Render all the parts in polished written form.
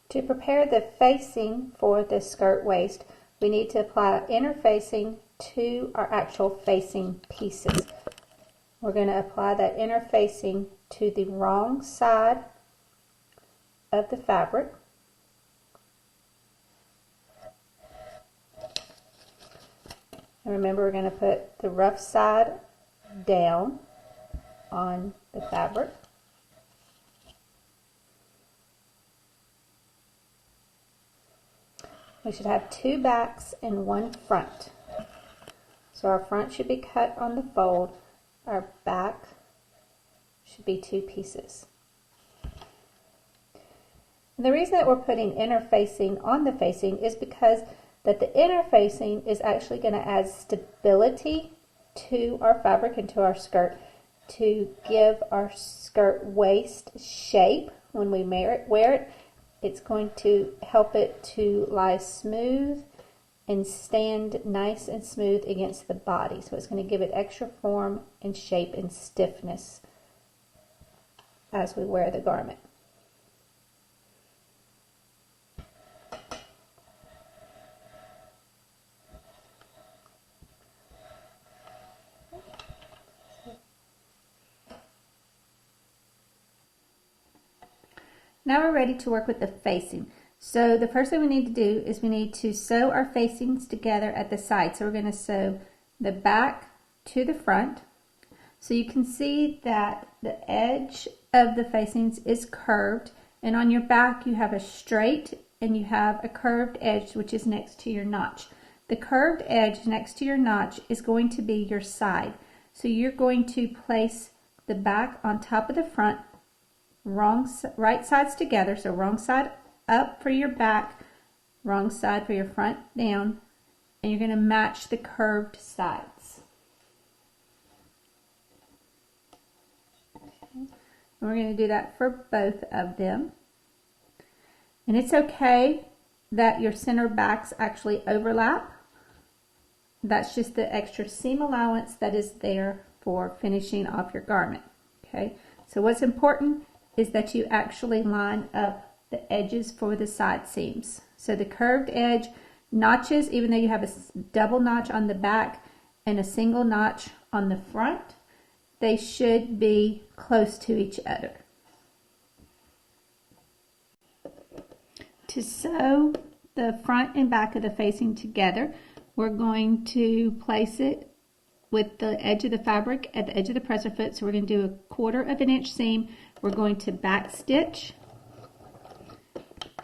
To prepare the facing for the skirt waist, we need to apply inner facing to our actual facing pieces. We're going to apply that inner facing to the wrong side of the fabric. And remember, we're going to put the rough side down on the fabric. We should have 2 backs and 1 front. So our front should be cut on the fold. Our back should be 2 pieces. And the reason that we're putting inner facing on the facing is because that the inner facing is actually going to add stability to our fabric and to our skirt to give our skirt waist shape when we wear it. It's going to help it to lie smooth and stand nice and smooth against the body. So it's going to give it extra form and shape and stiffness as we wear the garment. Now we're ready to work with the facing. So the first thing we need to do is we need to sew our facings together at the side. So we're going to sew the back to the front. So you can see that the edge of the facings is curved, and on your back you have a straight and you have a curved edge which is next to your notch. The curved edge next to your notch is going to be your side. So you're going to place the back on top of the front, right sides together, so wrong side up for your back, wrong side for your front down, and you're going to match the curved sides. Okay. And we're going to do that for both of them. And it's okay that your center backs actually overlap. That's just the extra seam allowance that is there for finishing off your garment. Okay, so what's important is that you actually line up the edges for the side seams. So the curved edge notches, even though you have a double notch on the back and a single notch on the front, they should be close to each other. To sew the front and back of the facing together, we're going to place it with the edge of the fabric at the edge of the presser foot. So we're going to do a 1/4 inch seam. We're going to back stitch,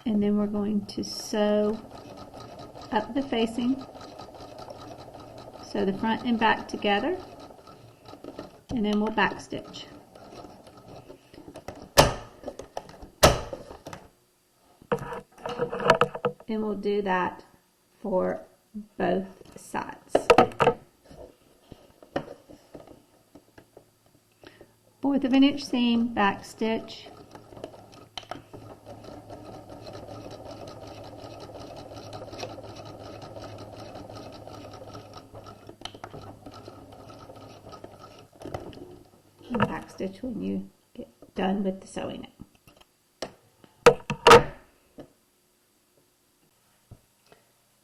and then we're going to sew up the facing, sew the front and back together, and then we'll back stitch. And we'll do that for both sides. 1/4 inch seam, back stitch, and back stitch when you get done with the sewing it.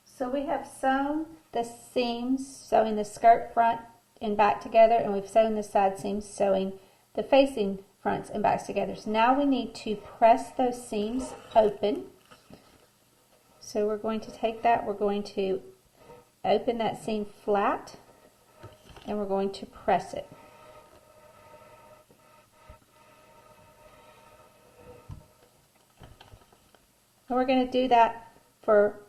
So we have sewn the seams, sewing the skirt front and back together, and we've sewn the side seams, sewing the facing fronts and backs together. So now we need to press those seams open. So we're going to take that, we're going to open that seam flat, and we're going to press it. And we're going to do that for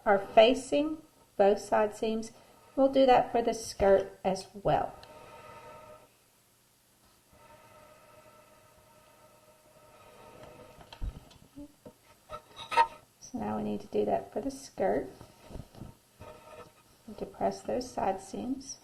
our facing, both side seams. We'll do that for the skirt as well. So now we need to do that for the skirt. To press those side seams.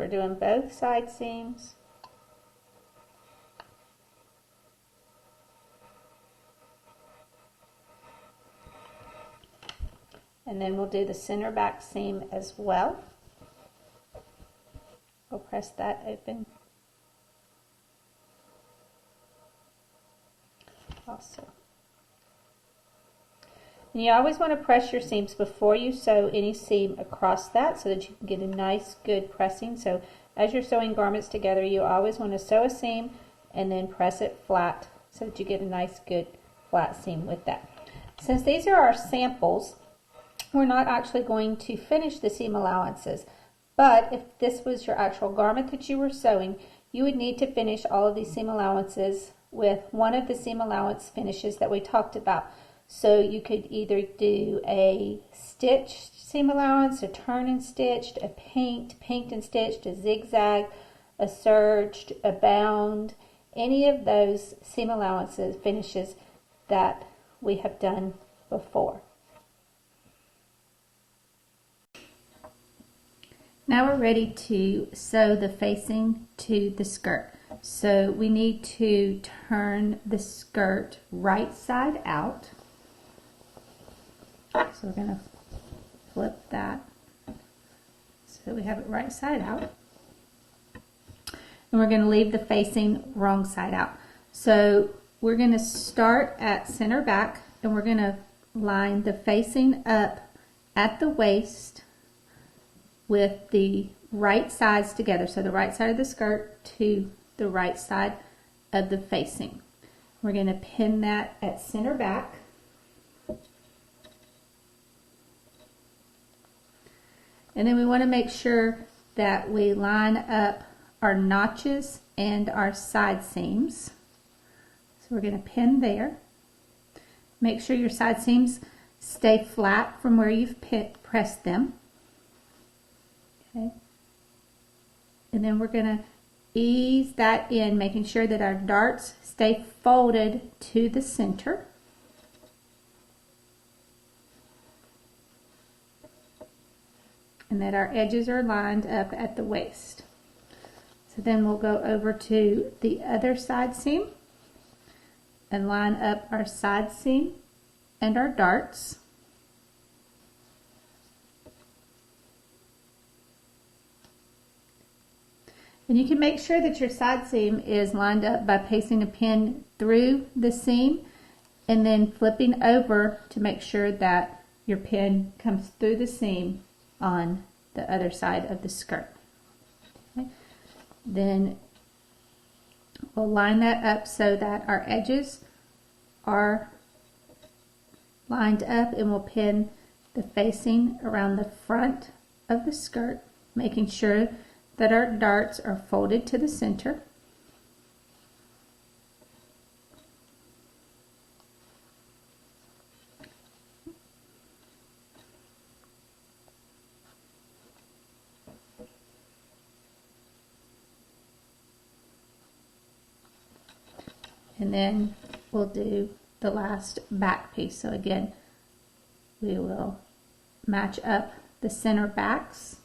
we're doing both side seams. And then we'll do the center back seam as well. We'll press that open also. And you always want to press your seams before you sew any seam across that so that you can get a nice good pressing. So as you're sewing garments together, you always want to sew a seam and then press it flat so that you get a nice good flat seam with that. Since these are our samples, we're not actually going to finish the seam allowances. But if this was your actual garment that you were sewing, you would need to finish all of these seam allowances with one of the seam allowance finishes that we talked about. So you could either do a stitched seam allowance, a turn and stitched, a paint and stitched, a zigzag, a serged, a bound, any of those seam allowances finishes that we have done before. Now we're ready to sew the facing to the skirt. So we need to turn the skirt right side out. So we're going to flip that so we have it right side out. And we're going to leave the facing wrong side out. So we're going to start at center back and we're going to line the facing up at the waist with the right sides together. So the right side of the skirt to the right side of the facing. We're going to pin that at center back. And then we want to make sure that we line up our notches and our side seams. So we're going to pin there. Make sure your side seams stay flat from where you've pressed them. Okay. And then we're going to ease that in, making sure that our darts stay folded to the center. And that our edges are lined up at the waist. So then we'll go over to the other side seam and line up our side seam and our darts. And you can make sure that your side seam is lined up by pasting a pin through the seam and then flipping over to make sure that your pin comes through the seam on the other side of the skirt. Okay. Then we'll line that up so that our edges are lined up, and we'll pin the facing around the front of the skirt, making sure that our darts are folded to the center. And then we'll do the last back piece. So again, we will match up the center backs.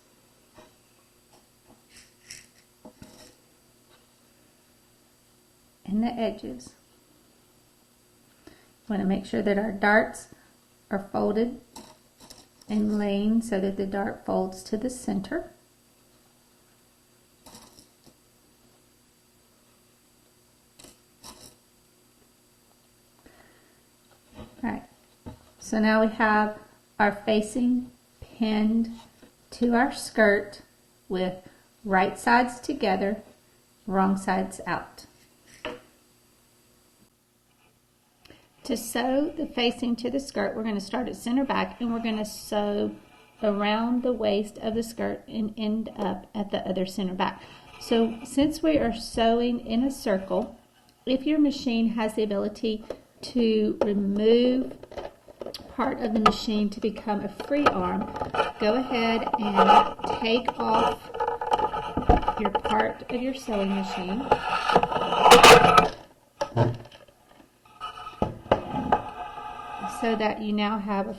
And the edges. We want to make sure that our darts are folded and laying so that the dart folds to the center. Alright, so now we have our facing pinned to our skirt with right sides together, wrong sides out. To sew the facing to the skirt, we're going to start at center back and we're going to sew around the waist of the skirt and end up at the other center back. So since we are sewing in a circle, if your machine has the ability to remove part of the machine to become a free arm, go ahead and take off your part of your sewing machine. So that you now have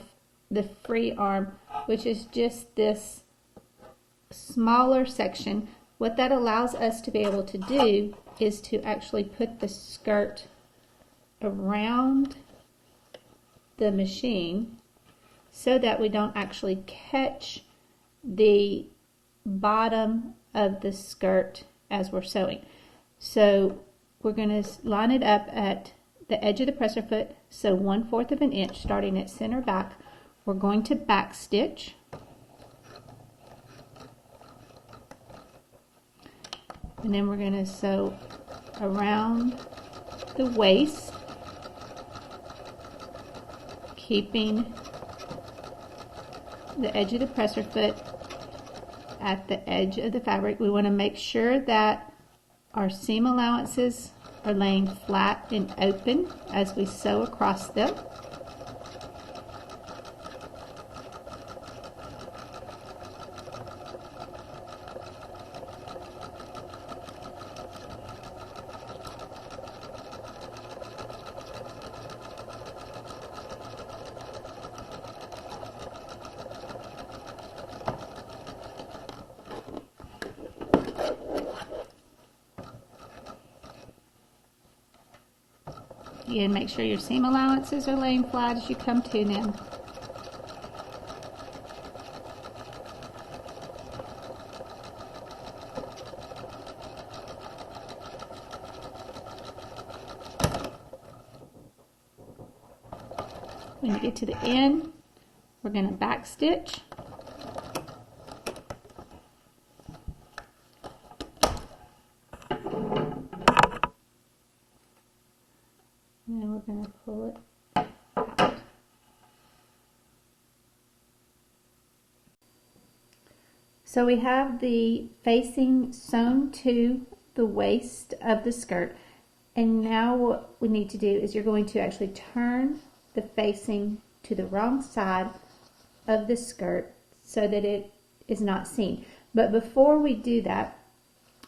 the free arm, which is just this smaller section What that allows us to be able to do is to actually put the skirt around the machine so that we don't actually catch the bottom of the skirt as we're sewing. So we're going to line it up at the edge of the presser foot, so 1/4 of an inch starting at center back. We're going to back stitch. And then we're going to sew around the waist, keeping the edge of the presser foot at the edge of the fabric. We want to make sure that our seam allowances are laying flat and open as we sew across them. Again, make sure your seam allowances are laying flat as you come to them. When you get to the end, we're going to back stitch. And then we're going to pull it out. So we have the facing sewn to the waist of the skirt, and now what we need to do is you're going to actually turn the facing to the wrong side of the skirt so that it is not seen. But before we do that,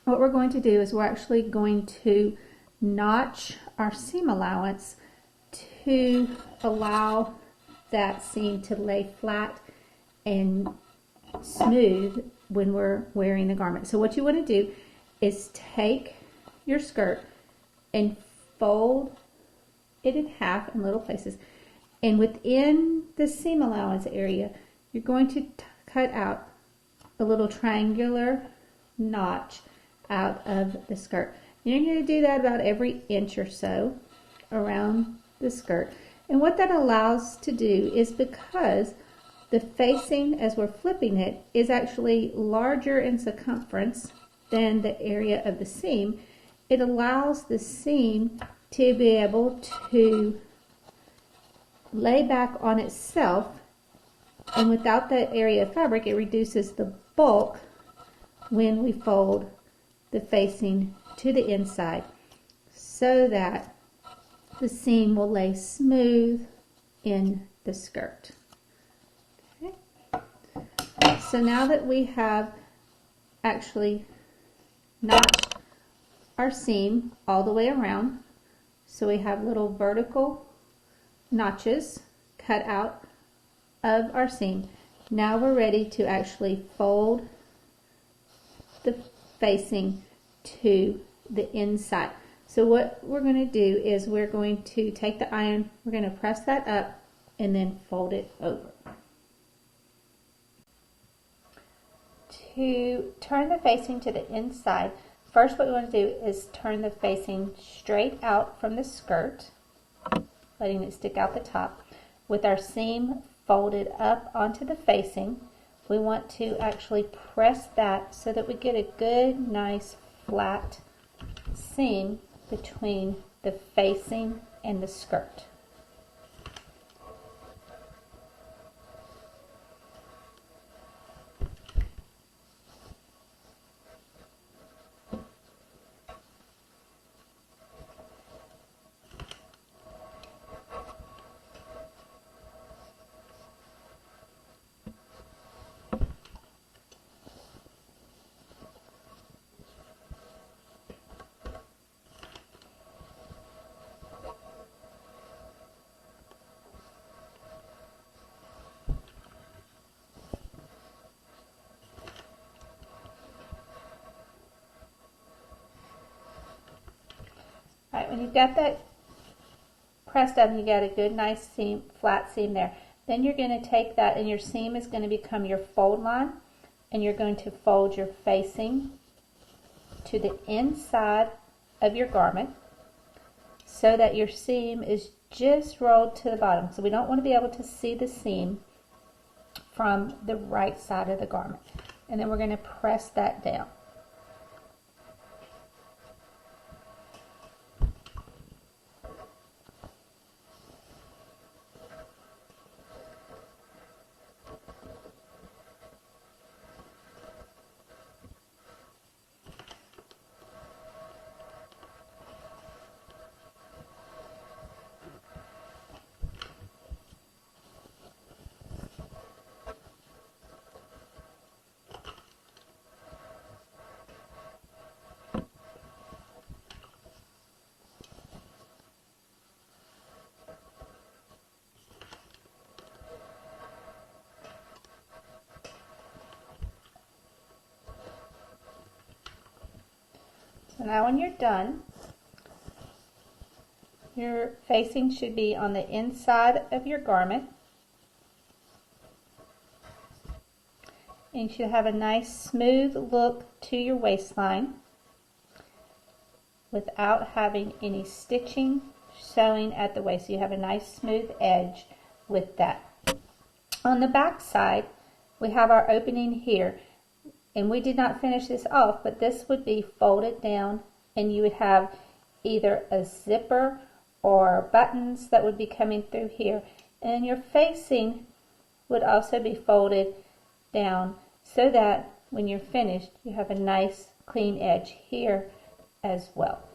what we're going to do is we're actually going to notch our seam allowance to allow that seam to lay flat and smooth when we're wearing the garment. So what you want to do is take your skirt and fold it in half in little places, and within the seam allowance area you're going to cut out a little triangular notch out of the skirt. You're going to do that about every inch or so around the skirt. And what that allows to do is, because the facing as we're flipping it is actually larger in circumference than the area of the seam, it allows the seam to be able to lay back on itself, and without that area of fabric it reduces the bulk when we fold the facing to the inside, so that the seam will lay smooth in the skirt. Okay. So now that we have actually notched our seam all the way around, so we have little vertical notches cut out of our seam, now we're ready to actually fold the facing to the inside. So what we're going to do is we're going to take the iron, we're going to press that up and then fold it over. To turn the facing to the inside, first what we want to do is turn the facing straight out from the skirt, letting it stick out the top. With our seam folded up onto the facing, we want to actually press that so that we get a good, nice, flat seam between the facing and the skirt. Alright, when you've got that pressed up and you got a good nice seam, flat seam there, then you're going to take that and your seam is going to become your fold line, and you're going to fold your facing to the inside of your garment so that your seam is just rolled to the bottom. So we don't want to be able to see the seam from the right side of the garment. And then we're going to press that down. So now when you're done, your facing should be on the inside of your garment. And you should have a nice smooth look to your waistline without having any stitching showing at the waist. So you have a nice smooth edge with that. On the back side, we have our opening here. And we did not finish this off, but this would be folded down and you would have either a zipper or buttons that would be coming through here. And your facing would also be folded down so that when you're finished, you have a nice clean edge here as well.